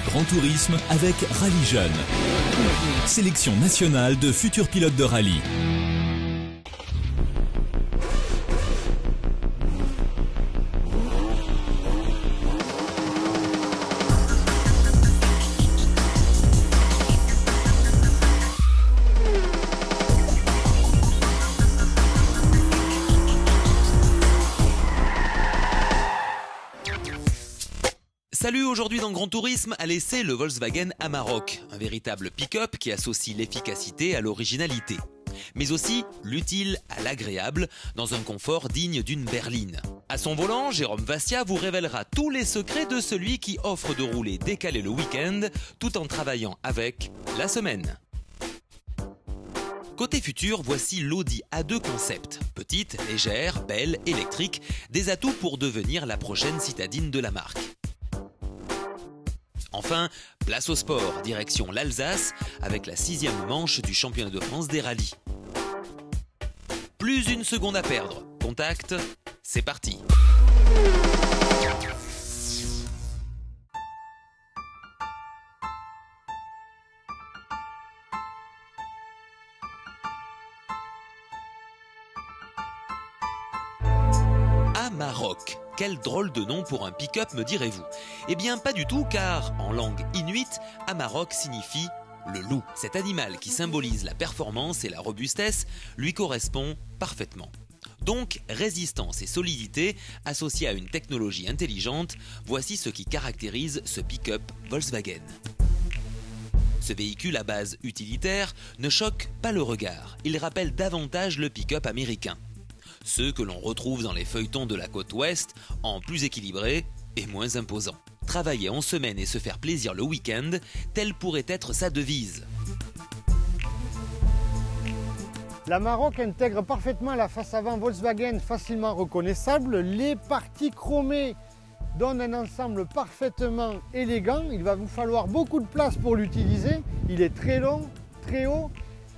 Grand Tourisme avec Rallye Jeune. Sélection nationale de futurs pilotes de rallye. Salut, aujourd'hui dans Grand Tourisme, à l'essai le Volkswagen Amarok, un véritable pick-up qui associe l'efficacité à l'originalité, mais aussi l'utile à l'agréable, dans un confort digne d'une berline. À son volant, Jérôme Vassia vous révélera tous les secrets de celui qui offre de rouler décalé le week-end, tout en travaillant avec la semaine. Côté futur, voici l'Audi A2 Concept. Petite, légère, belle, électrique, des atouts pour devenir la prochaine citadine de la marque. Enfin, place au sport, direction l'Alsace, avec la 6e manche du championnat de France des rallyes. Plus une seconde à perdre. Contact, c'est parti. Amarok. Quel drôle de nom pour un pick-up, me direz-vous? Eh bien, pas du tout, car en langue inuite, Amarok signifie le loup. Cet animal qui symbolise la performance et la robustesse lui correspond parfaitement. Donc, résistance et solidité associées à une technologie intelligente, voici ce qui caractérise ce pick-up Volkswagen. Ce véhicule à base utilitaire ne choque pas le regard. Il rappelle davantage le pick-up américain. Ceux que l'on retrouve dans les feuilletons de la côte ouest, en plus équilibré et moins imposant. Travailler en semaine et se faire plaisir le week-end, telle pourrait être sa devise. L'Amarok intègre parfaitement la face avant Volkswagen facilement reconnaissable. Les parties chromées donnent un ensemble parfaitement élégant. Il va vous falloir beaucoup de place pour l'utiliser. Il est très long, très haut.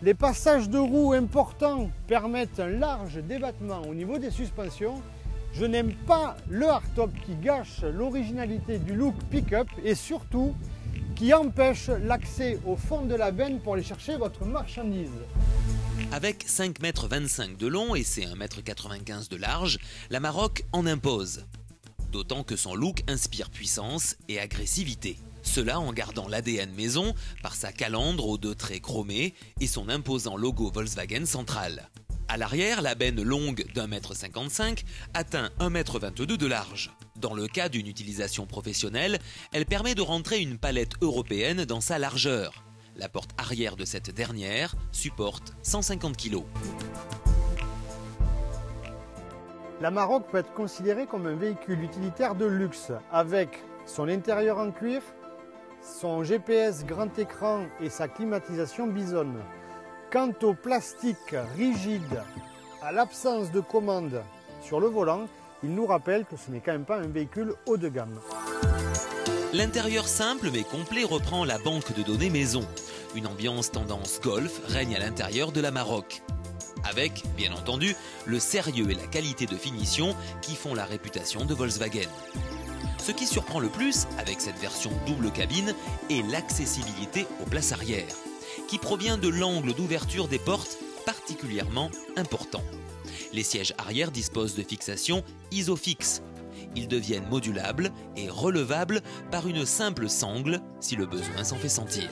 Les passages de roues importants permettent un large débattement au niveau des suspensions. Je n'aime pas le hardtop qui gâche l'originalité du look pick-up et surtout qui empêche l'accès au fond de la benne pour aller chercher votre marchandise. Avec 5,25 m de long et ses 1,95 m de large, l'Amarok en impose. D'autant que son look inspire puissance et agressivité. Cela en gardant l'ADN maison par sa calandre aux 2 traits chromés et son imposant logo Volkswagen central. À l'arrière, la benne longue d'1,55 m atteint 1,22 m de large. Dans le cas d'une utilisation professionnelle, elle permet de rentrer une palette européenne dans sa largeur. La porte arrière de cette dernière supporte 150 kg. L'Amarok peut être considéré comme un véhicule utilitaire de luxe avec son intérieur en cuir, son GPS grand écran et sa climatisation Bison. Quant au plastique rigide, à l'absence de commande sur le volant, il nous rappelle que ce n'est quand même pas un véhicule haut de gamme. L'intérieur simple mais complet reprend la banque de données maison. Une ambiance tendance golf règne à l'intérieur de l'Amarok. Avec, bien entendu, le sérieux et la qualité de finition qui font la réputation de Volkswagen. Ce qui surprend le plus avec cette version double cabine est l'accessibilité aux places arrière, qui provient de l'angle d'ouverture des portes particulièrement important. Les sièges arrière disposent de fixations Isofix. Ils deviennent modulables et relevables par une simple sangle si le besoin s'en fait sentir.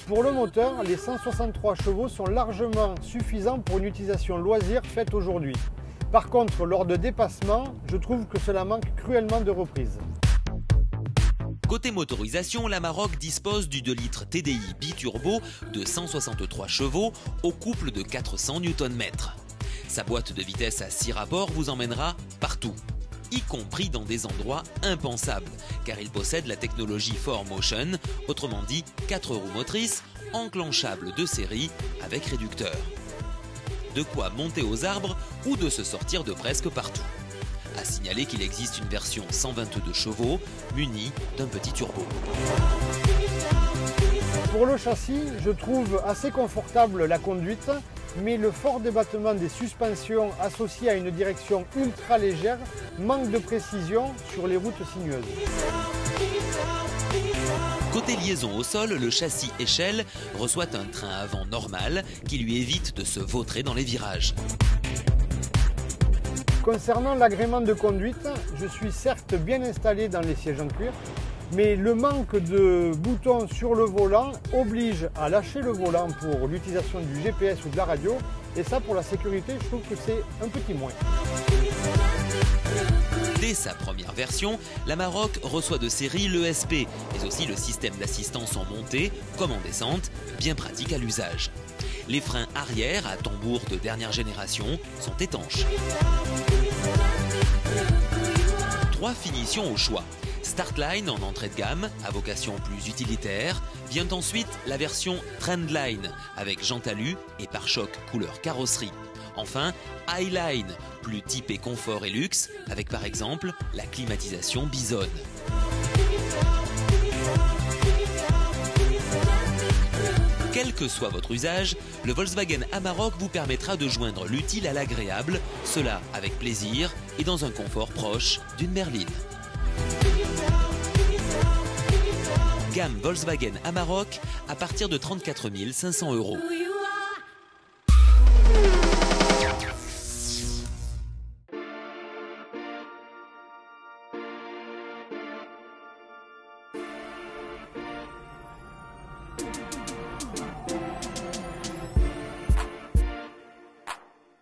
Pour le moteur, les 163 chevaux sont largement suffisants pour une utilisation loisir faite aujourd'hui. Par contre, lors de dépassements, je trouve que cela manque cruellement de reprise. Côté motorisation, l'Amarok dispose du 2 litres TDI biturbo de 163 chevaux au couple de 400 Nm. Sa boîte de vitesse à 6 rapports vous emmènera partout, y compris dans des endroits impensables, car il possède la technologie 4Motion, autrement dit 4 roues motrices, enclenchables de série avec réducteur. De quoi monter aux arbres ou de se sortir de presque partout. À signaler qu'il existe une version 122 chevaux munie d'un petit turbo. Pour le châssis, je trouve assez confortable la conduite, mais le fort débattement des suspensions associé à une direction ultra légère manque de précision sur les routes sinueuses. Côté liaison au sol, le châssis échelle reçoit un train avant normal qui lui évite de se vautrer dans les virages. Concernant l'agrément de conduite, je suis certes bien installé dans les sièges en cuir, mais le manque de boutons sur le volant oblige à lâcher le volant pour l'utilisation du GPS ou de la radio, et ça pour la sécurité, je trouve que c'est un petit moins. Dès sa première version, l'Amarok reçoit de série l'ESP, mais aussi le système d'assistance en montée comme en descente, bien pratique à l'usage. Les freins arrière à tambour de dernière génération sont étanches. 3 finitions au choix. Startline en entrée de gamme, à vocation plus utilitaire. Vient ensuite la version Trendline, avec jantalus et pare-chocs couleur carrosserie. Enfin, Highline, plus typé confort et luxe, avec par exemple la climatisation Bison. Quel que soit votre usage, le Volkswagen Amarok vous permettra de joindre l'utile à l'agréable, cela avec plaisir et dans un confort proche d'une berline. Gamme Volkswagen Amarok à partir de 34 500 €.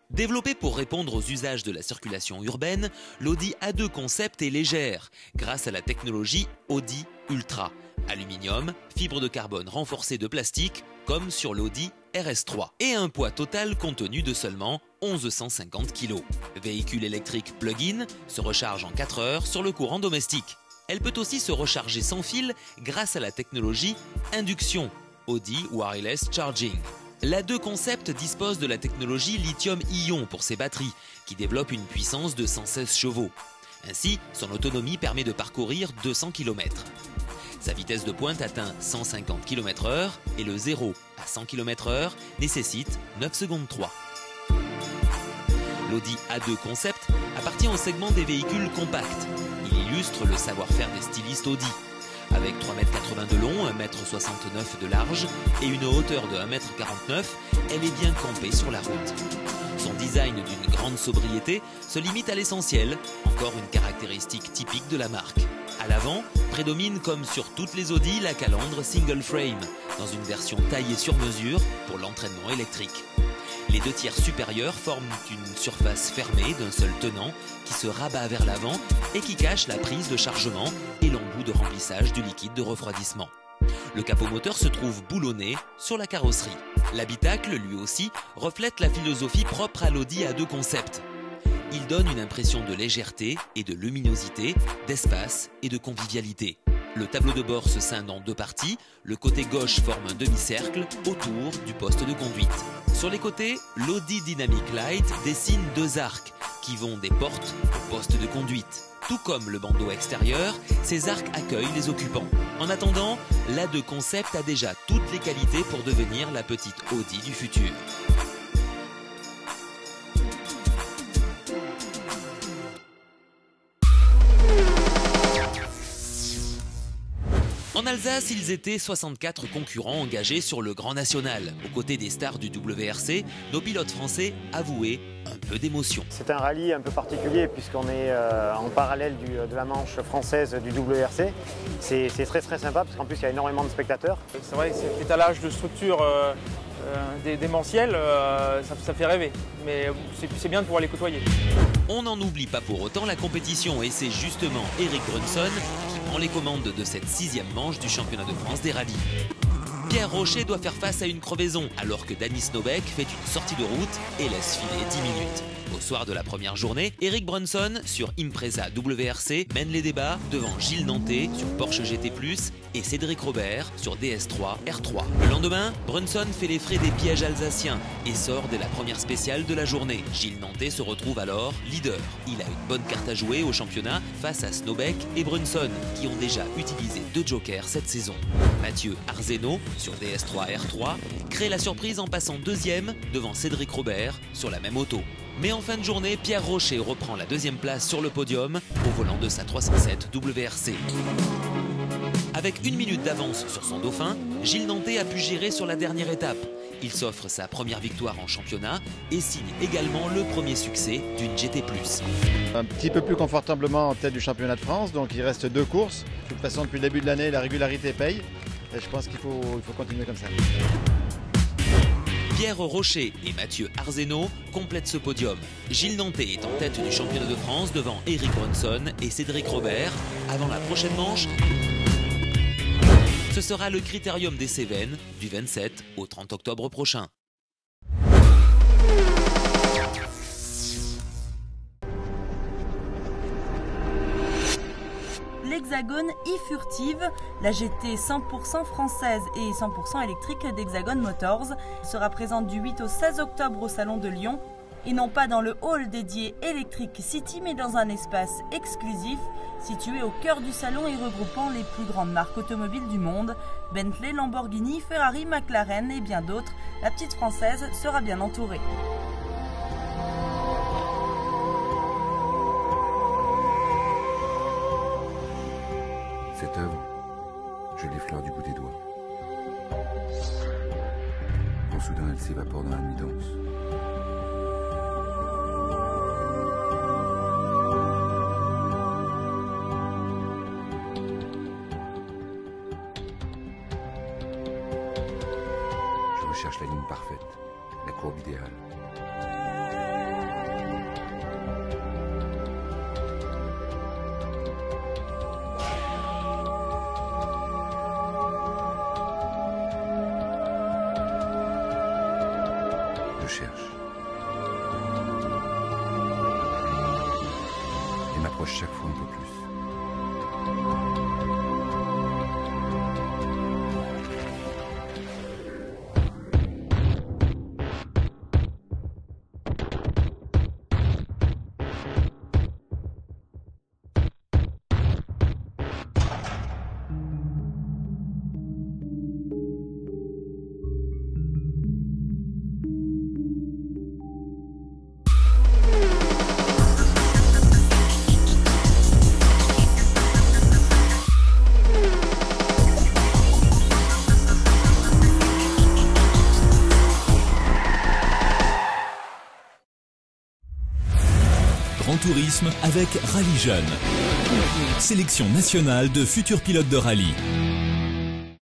Développée pour répondre aux usages de la circulation urbaine, l'Audi A2 Concept est légère grâce à la technologie Audi Ultra. Aluminium, fibre de carbone renforcée de plastique, comme sur l'Audi RS3. Et un poids total contenu de seulement 1150 kg. Véhicule électrique plug-in se recharge en 4 heures sur le courant domestique. Elle peut aussi se recharger sans fil grâce à la technologie induction, Audi Wireless Charging. L'A2 Concept dispose de la technologie lithium-ion pour ses batteries, qui développe une puissance de 116 chevaux. Ainsi, son autonomie permet de parcourir 200 km. Sa vitesse de pointe atteint 150 km/h et le 0 à 100 km/h nécessite 9 secondes 3. L'Audi A2 Concept appartient au segment des véhicules compacts. Il illustre le savoir-faire des stylistes Audi. Avec 3,80 m de long, 1,69 m de large et une hauteur de 1,49 m, elle est bien campée sur la route. Son design d'une grande sobriété se limite à l'essentiel, encore une caractéristique typique de la marque. À l'avant, prédomine comme sur toutes les Audi la calandre single frame, dans une version taillée sur mesure pour l'entraînement électrique. Les 2 tiers supérieurs forment une surface fermée d'un seul tenant qui se rabat vers l'avant et qui cache la prise de chargement et l'embout de remplissage du liquide de refroidissement. Le capot moteur se trouve boulonné sur la carrosserie. L'habitacle, lui aussi, reflète la philosophie propre à l'Audi A2 Concept. Il donne une impression de légèreté et de luminosité, d'espace et de convivialité. Le tableau de bord se scinde en 2 parties. Le côté gauche forme un demi-cercle autour du poste de conduite. Sur les côtés, l'Audi Dynamic Light dessine 2 arcs qui vont des portes au poste de conduite. Tout comme le bandeau extérieur, ces arcs accueillent les occupants. En attendant, l'A2 Concept a déjà toutes les qualités pour devenir la petite Audi du futur. En Alsace, ils étaient 64 concurrents engagés sur le Grand National. Aux côtés des stars du WRC, nos pilotes français avouaient un peu d'émotion. C'est un rallye un peu particulier puisqu'on est en parallèle de la manche française du WRC. C'est très sympa parce qu'en plus il y a énormément de spectateurs. C'est vrai que cet étalage de structure démentielle, ça fait rêver. Mais c'est bien de pouvoir les côtoyer. On n'en oublie pas pour autant la compétition et c'est justement Eric Brunson qui prend les commandes de cette 6e manche du championnat de France des rallyes. Pierre Rocher doit faire face à une crevaison alors que Danny Snowbeck fait une sortie de route et laisse filer 10 minutes. Au soir de la première journée, Eric Brunson sur Impreza WRC mène les débats devant Gilles Nantais sur Porsche GT+, et Cédric Robert sur DS3 R3. Le lendemain, Brunson fait les frais des pièges alsaciens et sort dès la première spéciale de la journée. Gilles Nantais se retrouve alors leader. Il a une bonne carte à jouer au championnat face à Snowbeck et Brunson qui ont déjà utilisé 2 jokers cette saison. Mathieu Arzeno sur DS3 R3 crée la surprise en passant deuxième devant Cédric Robert sur la même auto. Mais en fin de journée, Pierre Rocher reprend la deuxième place sur le podium au volant de sa 307 WRC. Avec 1 minute d'avance sur son dauphin, Gilles Nantais a pu gérer sur la dernière étape. Il s'offre sa première victoire en championnat et signe également le premier succès d'une GT+. Un petit peu plus confortablement en tête du championnat de France, donc il reste 2 courses. De toute façon, depuis le début de l'année, la régularité paye. Et je pense qu'il faut continuer comme ça. Pierre Rocher et Mathieu Arzeno complètent ce podium. Gilles Nantais est en tête du championnat de France devant Eric Brunson et Cédric Robert. Avant la prochaine manche, ce sera le Critérium des Cévennes du 27 au 30 octobre prochain. L'Hexagone e-Furtive, la GT 100% française et 100% électrique d'Hexagone Motors, sera présente du 8 au 16 octobre au Salon de Lyon, et non pas dans le hall dédié Electric City, mais dans un espace exclusif situé au cœur du salon et regroupant les plus grandes marques automobiles du monde, Bentley, Lamborghini, Ferrari, McLaren et bien d'autres. La petite française sera bien entourée. Cette œuvre, je l'effleure du bout des doigts. Quand soudain elle s'évapore dans la nuit dense. Je recherche la ligne parfaite, la courbe idéale. Je cherche. Et m'approche chaque fois un peu plus. Grand Tourisme avec Rallye Jeune. Sélection nationale de futurs pilotes de rallye.